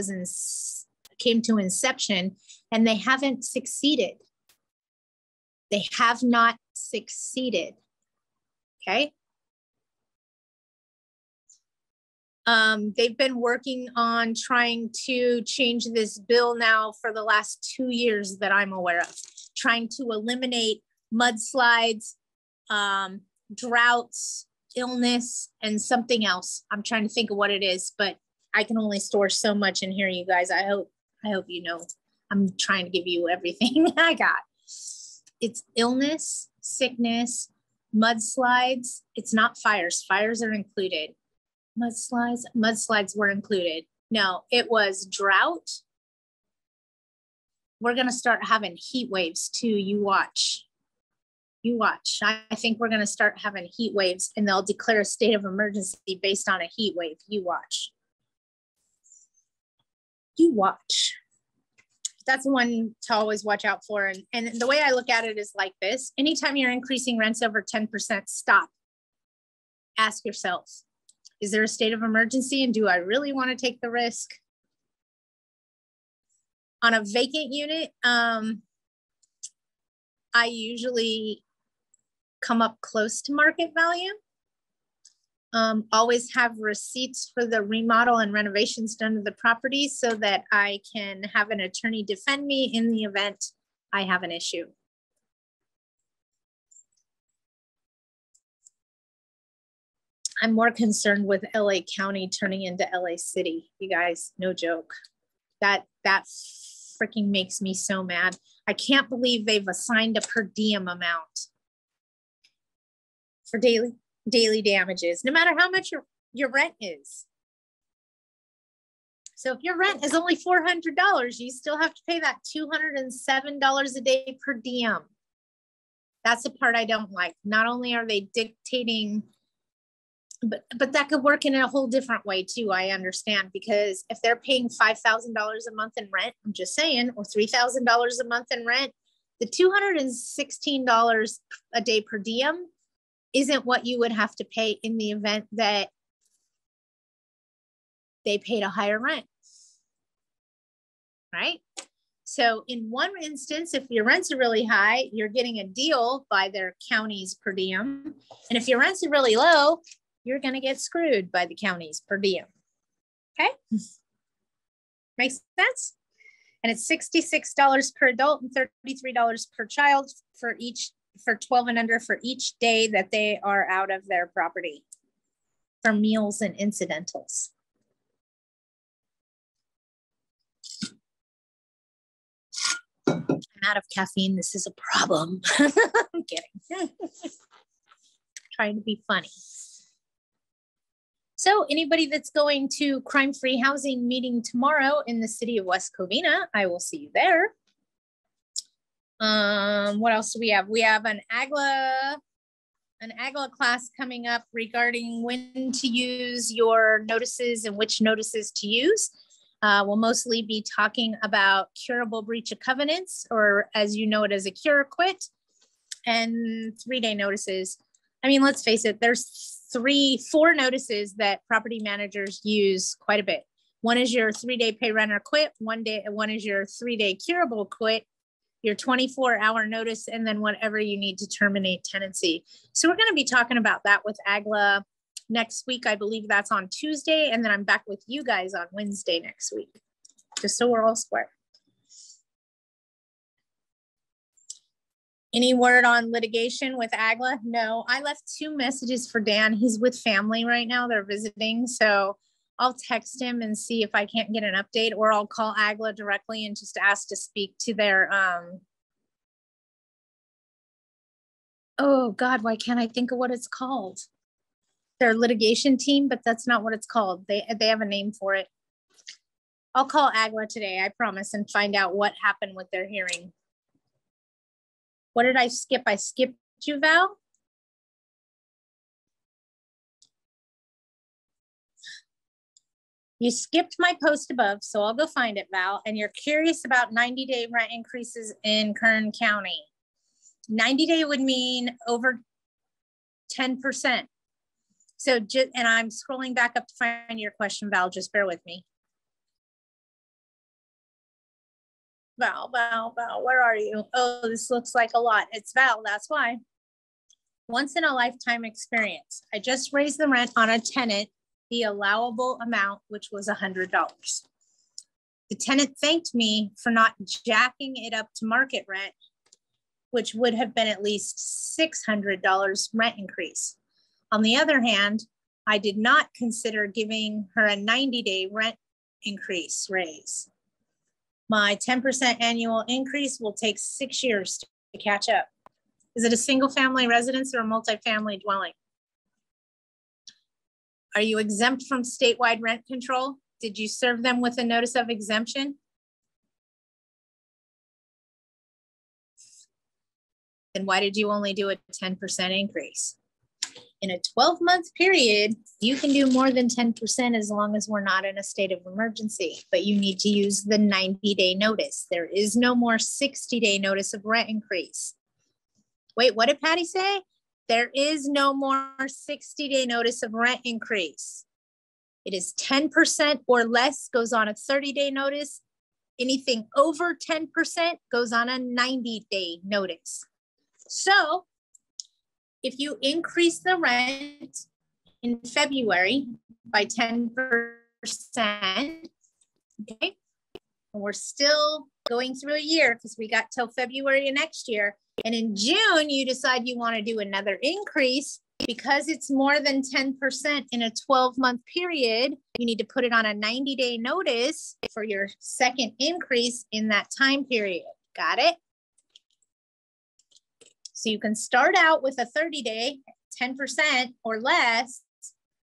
came to inception, and they haven't succeeded. They have not succeeded, okay? They've been working on trying to change this bill now for the last 2 years that I'm aware of, trying to eliminate mudslides, droughts, illness, and something else. I'm trying to think of what it is, but I can only store so much in here, you guys. I hope you know. I'm trying to give you everything I got. It's illness, sickness, mudslides. It's not fires. Fires are included. Mudslides were included. No, it was drought. We're going to start having heat waves too. You watch. You watch. I think we're going to start having heat waves and they'll declare a state of emergency based on a heat wave. You watch. You watch. That's the one to always watch out for. And the way I look at it is like this. Anytime you're increasing rents over 10%, stop. Ask yourself, is there a state of emergency and do I really want to take the risk? On a vacant unit, I usually come up close to market value. Always have receipts for the remodel and renovations done to the property so that I can have an attorney defend me in the event I have an issue. I'm more concerned with LA County turning into LA City, you guys, no joke. That freaking makes me so mad. I can't believe they've assigned a per diem amount for daily damages, no matter how much your rent is. So if your rent is only $400, you still have to pay that $207 a day per diem. That's the part I don't like. Not only are they dictating, but that could work in a whole different way too, I understand, because if they're paying $5,000 a month in rent, I'm just saying, or $3,000 a month in rent, the $216 a day per diem isn't what you would have to pay in the event that they paid a higher rent, right? So in one instance, if your rents are really high, you're getting a deal by their counties per diem. And if your rents are really low, you're going to get screwed by the counties per diem. Okay? Makes sense? And it's $66 per adult and $33 per child for 12 and under for each day that they are out of their property for meals and incidentals. I'm out of caffeine. This is a problem. I'm kidding. Trying to be funny. So anybody that's going to crime-free housing meeting tomorrow in the city of West Covina, I will see you there. What else do we have? We have an AGLA class coming up regarding when to use your notices and which notices to use. We'll mostly be talking about curable breach of covenants, or as you know it as a cure or quit, and 3-day notices. I mean, let's face it, there's 4 notices that property managers use quite a bit. One is your 3-day pay rent or quit. One is your 3-day curable quit, your 24-hour notice, and then whatever you need to terminate tenancy. So we're going to be talking about that with AGLA next week. I believe that's on Tuesday. And then I'm back with you guys on Wednesday next week, just so we're all square. Any word on litigation with AGLA? No, I left 2 messages for Dan. He's with family right now. They're visiting. So I'll text him and see if I can't get an update, or I'll call AGLA directly and just ask to speak to their, oh God, why can't I think of what it's called? Their litigation team, but that's not what it's called. They have a name for it. I'll call AGLA today, I promise, and find out what happened with their hearing. What did I skip? I skipped you, Val? You skipped my post above, so I'll go find it, Val. And you're curious about 90-day rent increases in Kern County. 90-day would mean over 10%. So, and I'm scrolling back up to find your question, Val. Just bear with me. Val, where are you? Oh, this looks like a lot. It's Val, that's why. Once in a lifetime experience. I just raised the rent on a tenant, the allowable amount, which was $100. The tenant thanked me for not jacking it up to market rent, which would have been at least $600 rent increase. On the other hand, I did not consider giving her a 90-day rent increase raise. My 10% annual increase will take 6 years to catch up. Is it a single family residence or a multifamily dwelling? Are you exempt from statewide rent control? Did you serve them with a notice of exemption? Then why did you only do a 10% increase? In a 12-month period, you can do more than 10% as long as we're not in a state of emergency, but you need to use the 90-day notice. There is no more 60-day notice of rent increase. Wait, what did Patty say? There is no more 60-day notice of rent increase. It is 10% or less goes on a 30-day notice. Anything over 10% goes on a 90-day notice. So if you increase the rent in February by 10%, okay, and we're still going through a year because we got till February of next year. And in June, you decide you want to do another increase because it's more than 10% in a 12-month period. You need to put it on a 90-day notice for your second increase in that time period. Got it? So you can start out with a 30-day, 10% or less,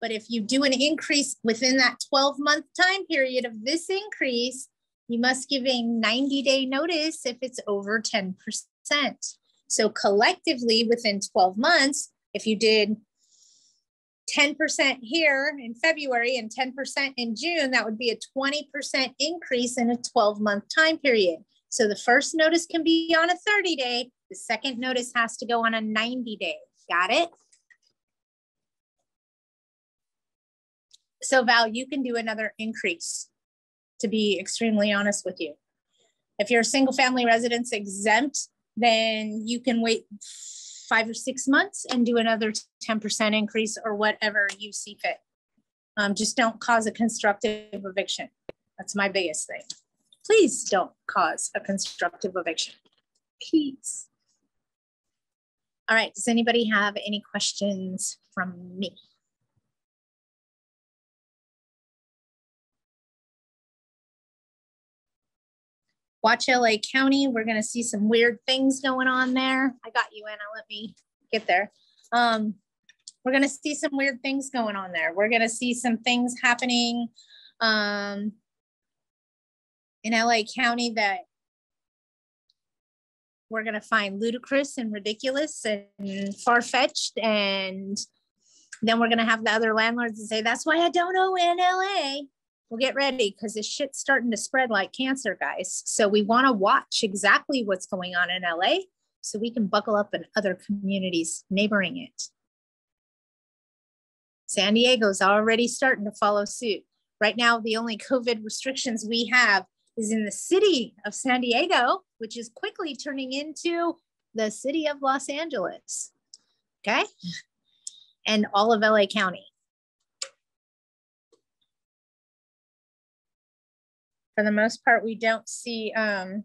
but if you do an increase within that 12-month time period of this increase, you must give a 90-day notice if it's over 10%. So collectively within 12 months, if you did 10% here in February and 10% in June, that would be a 20% increase in a 12-month time period. So the first notice can be on a 30-day. The second notice has to go on a 90-day. Got it? So Val, you can do another increase, to be extremely honest with you. If you're a single family residence exempt, then you can wait 5 or 6 months and do another 10% increase or whatever you see fit. Just don't cause a constructive eviction. That's my biggest thing. Please don't cause a constructive eviction. Please. All right, does anybody have any questions from me? Watch LA County. We're going to see some weird things going on there. I got you, Anna. Let me get there. We're going to see some weird things going on there. We're going to see some things happening in LA County that we're going to find ludicrous and ridiculous and far-fetched. And then we're going to have the other landlords and say, that's why I don't own in LA. Well, get ready because this shit's starting to spread like cancer, guys. So we want to watch exactly what's going on in LA so we can buckle up in other communities neighboring it. San Diego's already starting to follow suit. Right now, the only COVID restrictions we have is in the city of San Diego, which is quickly turning into the city of Los Angeles, okay? And all of LA County. For the most part, we don't see, right,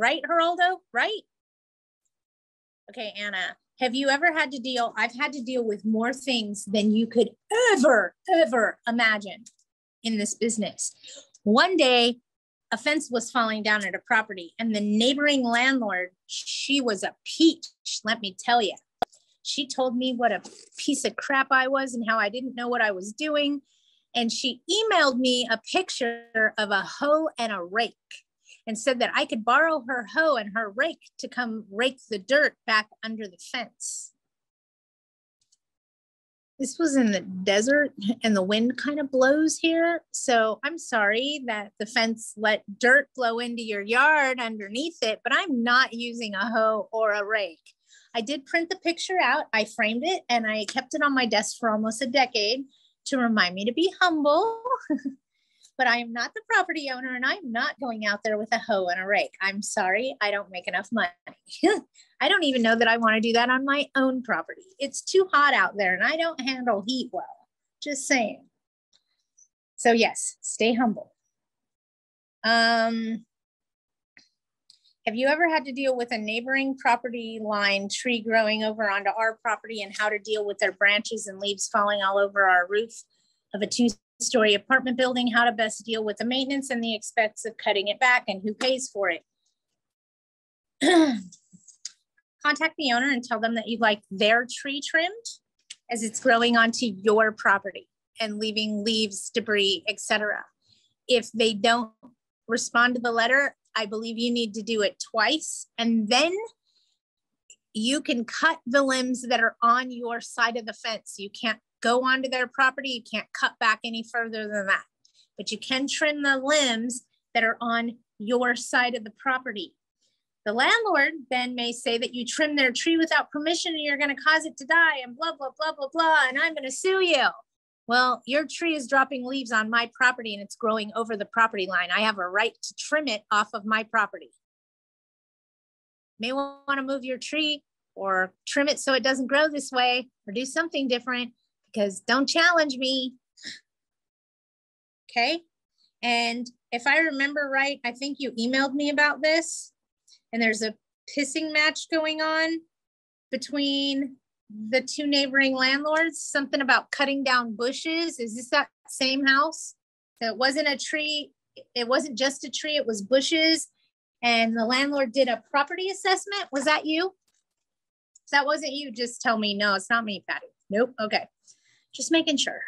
Geraldo, right? Okay, Anna, have you ever had to deal, I've had to deal with more things than you could ever imagine in this business. One day, a fence was falling down at a property and the neighboring landlord, she was a peach, let me tell you. She told me what a piece of crap I was and how I didn't know what I was doing. And she emailed me a picture of a hoe and a rake and said that I could borrow her hoe and her rake to come rake the dirt back under the fence. This was in the desert and the wind kind of blows here. So I'm sorry that the fence let dirt blow into your yard underneath it, but I'm not using a hoe or a rake. I did print the picture out. I framed it and I kept it on my desk for almost a decade to remind me to be humble, but I am not the property owner and I'm not going out there with a hoe and a rake. I'm sorry, I don't make enough money. I don't even know that I want to do that on my own property. It's too hot out there and I don't handle heat well, just saying. So yes, stay humble. Have you ever had to deal with a neighboring property line tree growing over onto our property and how to deal with their branches and leaves falling all over our roof of a 2-story apartment building, how to best deal with the maintenance and the expense of cutting it back and who pays for it? Contact the owner and tell them that you'd like their tree trimmed as it's growing onto your property and leaving leaves, debris, etc. If they don't respond to the letter, I believe you need to do it twice, and then you can cut the limbs that are on your side of the fence. You can't go onto their property. You can't cut back any further than that, but you can trim the limbs that are on your side of the property. The landlord then may say that you trim their tree without permission and you're going to cause it to die and blah, blah, blah, blah, blah, and I'm going to sue you. Well, your tree is dropping leaves on my property and it's growing over the property line. I have a right to trim it off of my property. May want to move your tree or trim it so it doesn't grow this way or do something different, because don't challenge me. Okay. And if I remember right, I think you emailed me about this, and there's a pissing match going on between the two neighboring landlords, something about cutting down bushes. Is this that same house? So it wasn't a tree. It wasn't just a tree, it was bushes. And the landlord did a property assessment. Was that you? If that wasn't you, just tell me, no, it's not me, Patty. Nope. Okay. Just making sure.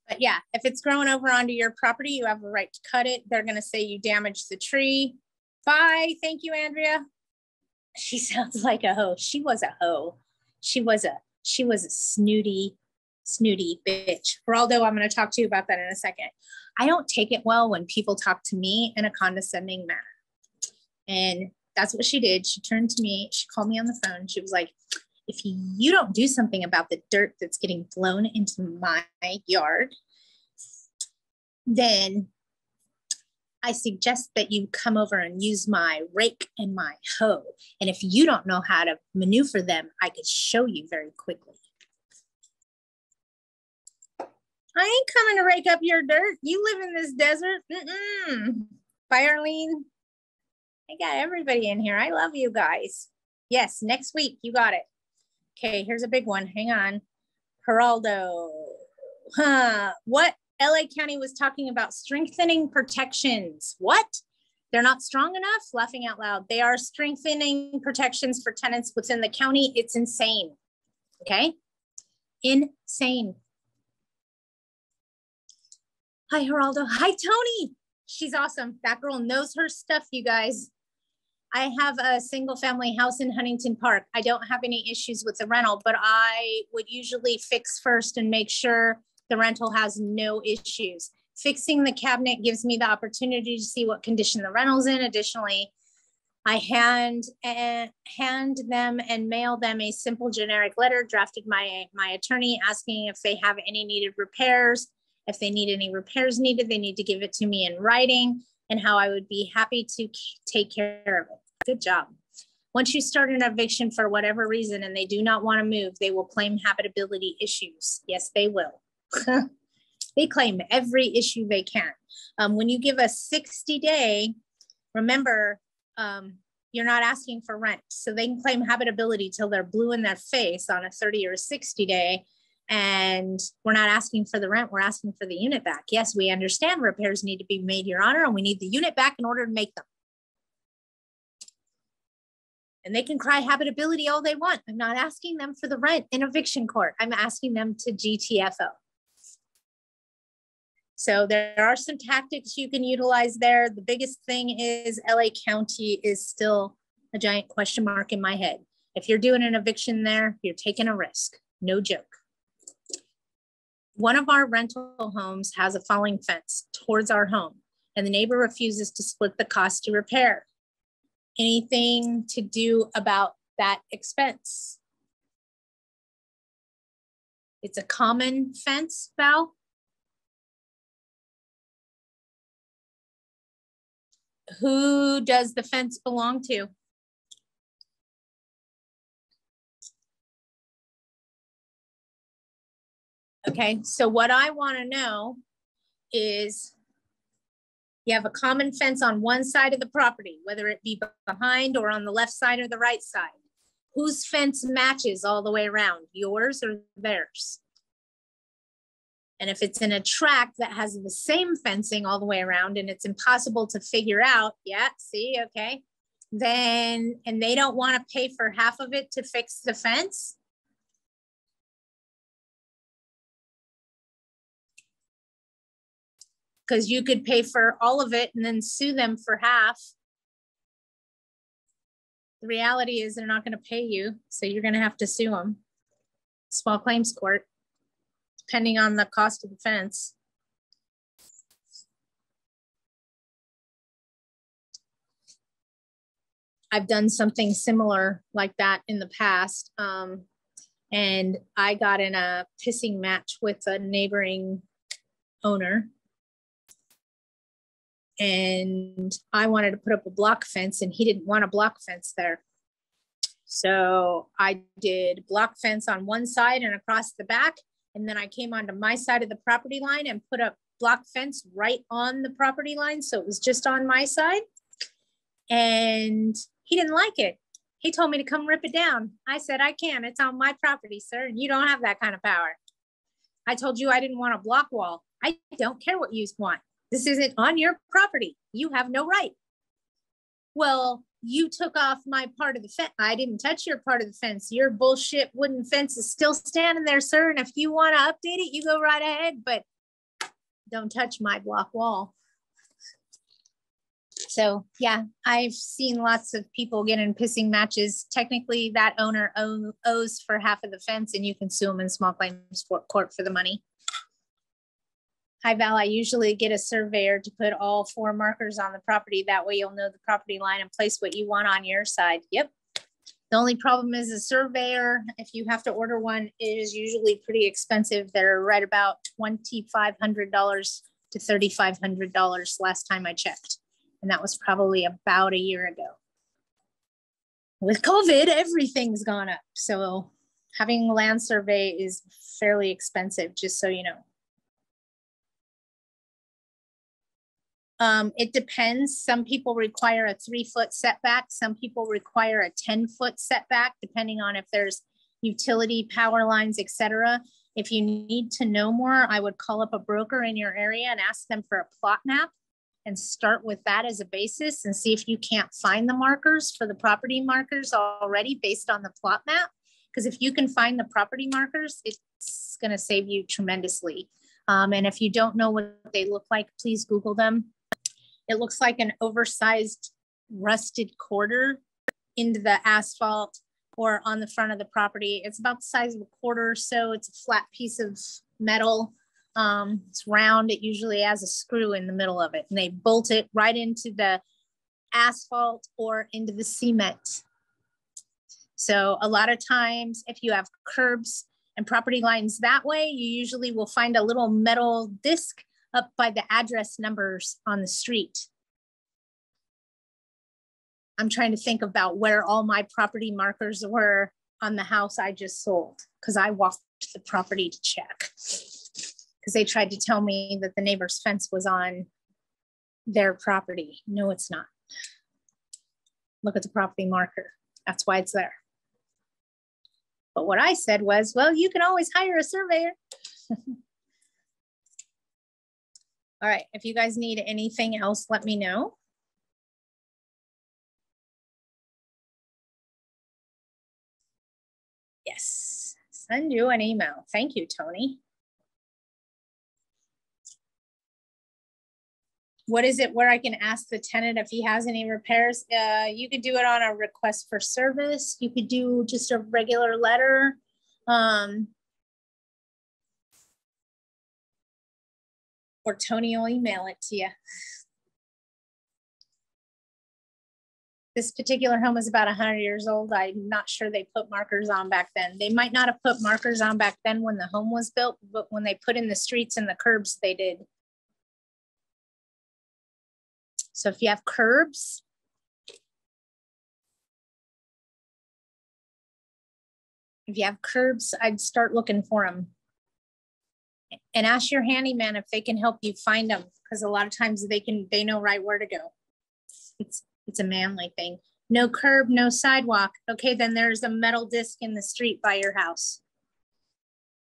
But yeah, if it's growing over onto your property, you have a right to cut it. They're going to say you damaged the tree. Bye. Thank you, Andrea. She sounds like a hoe. She was a hoe. She was a snooty bitch. Geraldo, I'm going to talk to you about that in a second. I don't take it well when people talk to me in a condescending manner. And that's what she did. She turned to me. She called me on the phone. She was like, if you don't do something about the dirt that's getting blown into my yard, then I suggest that you come over and use my rake and my hoe. And if you don't know how to maneuver them, I could show you very quickly. I ain't coming to rake up your dirt. You live in this desert. Bye, Arlene. I got everybody in here. I love you guys. Yes, next week. You got it. Okay, here's a big one. Hang on. Geraldo. What? LA County was talking about strengthening protections. What? They're not strong enough? Laughing out loud. They are strengthening protections for tenants within the county. It's insane. Okay? Insane. Hi, Geraldo. Hi, Tony. She's awesome. That girl knows her stuff, you guys. I have a single family house in Huntington Park. I don't have any issues with the rental, but I would usually fix first and make sure the rental has no issues. Fixing the cabinet gives me the opportunity to see what condition the rental's in. Additionally, I hand them and mail them a simple generic letter drafted by my attorney asking if they have any needed repairs. If they need any repairs needed, they need to give it to me in writing, and how I would be happy to take care of it. Good job. Once you start an eviction for whatever reason and they do not want to move, they will claim habitability issues. Yes, they will. They claim every issue they can. When you give a 60-day, remember, you're not asking for rent. So they can claim habitability till they're blue in their face on a 30 or a 60-day. And we're not asking for the rent, we're asking for the unit back. Yes, we understand repairs need to be made, Your Honor, and we need the unit back in order to make them. And they can cry habitability all they want. I'm not asking them for the rent in eviction court. I'm asking them to GTFO. So there are some tactics you can utilize there. The biggest thing is LA County is still a giant question mark in my head. If you're doing an eviction there, you're taking a risk. No joke. One of our rental homes has a falling fence towards our home, and the neighbor refuses to split the cost to repair. Anything to do about that expense? It's a common fence, Val. Who does the fence belong to? Okay, so what I want to know is you have a common fence on one side of the property, whether it be behind or on the left side or the right side. Whose fence matches all the way around, yours or theirs? And if it's in a tract that has the same fencing all the way around and it's impossible to figure out, yeah, see, okay, then, and they don't want to pay for half of it to fix the fence, because you could pay for all of it and then sue them for half. The reality is they're not going to pay you, so you're going to have to sue them. Small claims court, depending on the cost of the fence. I've done something similar like that in the past. And I got in a pissing match with a neighboring owner. And I wanted to put up a block fence and he didn't want a block fence there. So I did block fence on one side and across the back. And then I came onto my side of the property line and put up block fence right on the property line. So it was just on my side. And he didn't like it. He told me to come rip it down. I said, I can. It's on my property, sir. And you don't have that kind of power. I told you I didn't want a block wall. I don't care what you want. This isn't on your property. You have no right. Well, you took off my part of the fence. I didn't touch your part of the fence. Your bullshit wooden fence is still standing there, sir. And if you want to update it, you go right ahead, but don't touch my block wall. So yeah, I've seen lots of people get in pissing matches. Technically, that owner owes for half of the fence and you can sue them in small claims court for the money. Hi, Val, I usually get a surveyor to put all 4 markers on the property. That way you'll know the property line and place what you want on your side. Yep. The only problem is a surveyor, if you have to order one, it is usually pretty expensive. They're right about $2,500 to $3,500 last time I checked. And that was probably about a year ago. With COVID, everything's gone up. So having a land survey is fairly expensive, just so you know. It depends. Some people require a 3-foot setback. Some people require a 10-foot setback, depending on if there's utility, power lines, etc. If you need to know more, I would call up a broker in your area and ask them for a plot map and start with that as a basis and see if you can't find the markers for the property markers already based on the plot map. Because if you can find the property markers, it's going to save you tremendously. And if you don't know what they look like, please Google them. It looks like an oversized rusted quarter into the asphalt or on the front of the property. It's about the size of a quarter or so. It's a flat piece of metal. It's round. It usually has a screw in the middle of it, and they bolt it right into the asphalt or into the cement. So a lot of times, if you have curbs and property lines that way, you usually will find a little metal disc up by the address numbers on the street. I'm trying to think about where all my property markers were on the house I just sold, because I walked the property to check. Because they tried to tell me that the neighbor's fence was on their property. No, it's not. Look at the property marker. That's why it's there. But what I said was, well, you can always hire a surveyor. All right, if you guys need anything else, let me know. Yes, send you an email. Thank you, Tony. What is it where I can ask the tenant if he has any repairs? You could do it on a request for service. You could do just a regular letter. Or Tony will email it to you. This particular home is about 100 years old. I'm not sure they put markers on back then. They might not have put markers on back then when the home was built, but when they put in the streets and the curbs, they did. So if you have curbs, I'd start looking for them. And ask your handyman if they can help you find them, because a lot of times they know right where to go. It's a manly thing. No curb, no sidewalk. Okay, then there's a metal disc in the street by your house.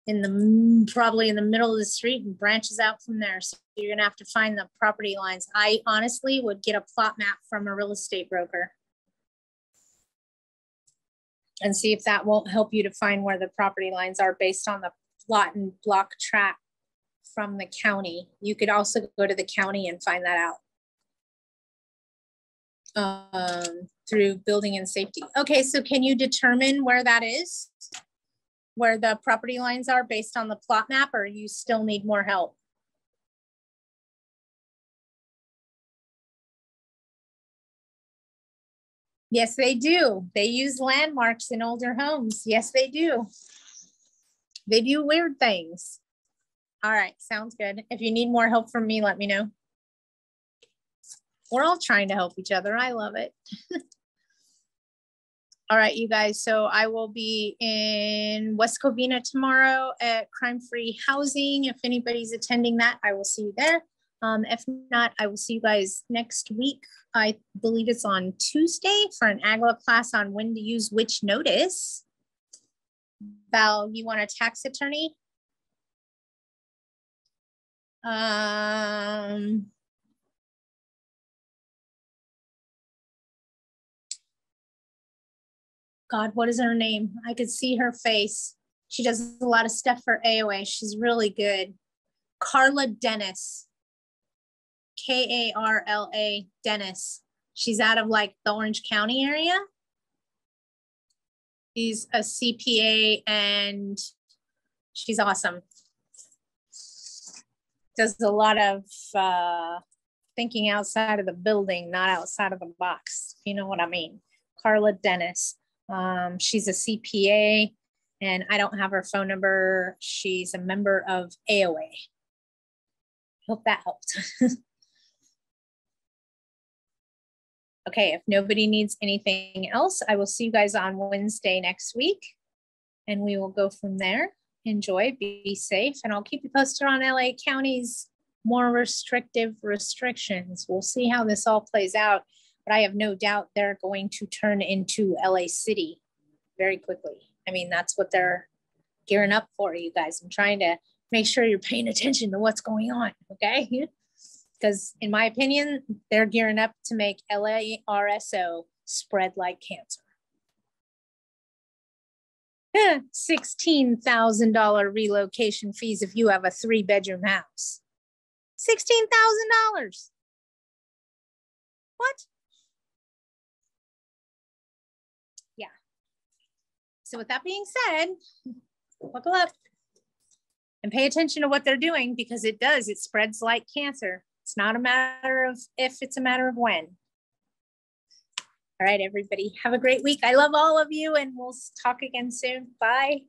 Probably in the middle of the street and branches out from there. So you're gonna have to find the property lines. I honestly would get a plot map from a real estate broker and see if that won't help you to find where the property lines are based on the plot and block track from the county. You could also go to the county and find that out through building and safety. Okay, so can you determine where that is? Where the property lines are based on the plot map, or you still need more help? Yes, they do. They use landmarks in older homes. Yes, they do. They do weird things. All right, sounds good. If you need more help from me, let me know. We're all trying to help each other. I love it. All right, you guys. So I will be in West Covina tomorrow at Crime Free Housing. If anybody's attending that, I will see you there. If not, I will see you guys next week. I believe it's on Tuesday for an AGLA class on when to use which notice. Val, you want a tax attorney? God, what is her name? I could see her face. She does a lot of stuff for AOA. She's really good. Carla Dennis. Karla Dennis. She's out of like the Orange County area. She's a CPA and she's awesome. Does a lot of thinking outside of the building, not outside of the box. You know what I mean? Carla Dennis. She's a CPA and I don't have her phone number. She's a member of AOA. Hope that helped. Okay, if nobody needs anything else, I will see you guys on Wednesday next week and we will go from there. Enjoy, be safe, and I'll keep you posted on LA County's more restrictive restrictions. We'll see how this all plays out, but I have no doubt they're going to turn into LA City very quickly. I mean, that's what they're gearing up for, you guys. I'm trying to make sure you're paying attention to what's going on, okay? Because in my opinion, they're gearing up to make LARSO spread like cancer. $16,000 relocation fees if you have a 3-bedroom house. $16,000. What? Yeah. So with that being said, buckle up and pay attention to what they're doing because it does. It spreads like cancer. It's not a matter of if, it's a matter of when. All right, everybody, have a great week. I love all of you and we'll talk again soon. Bye.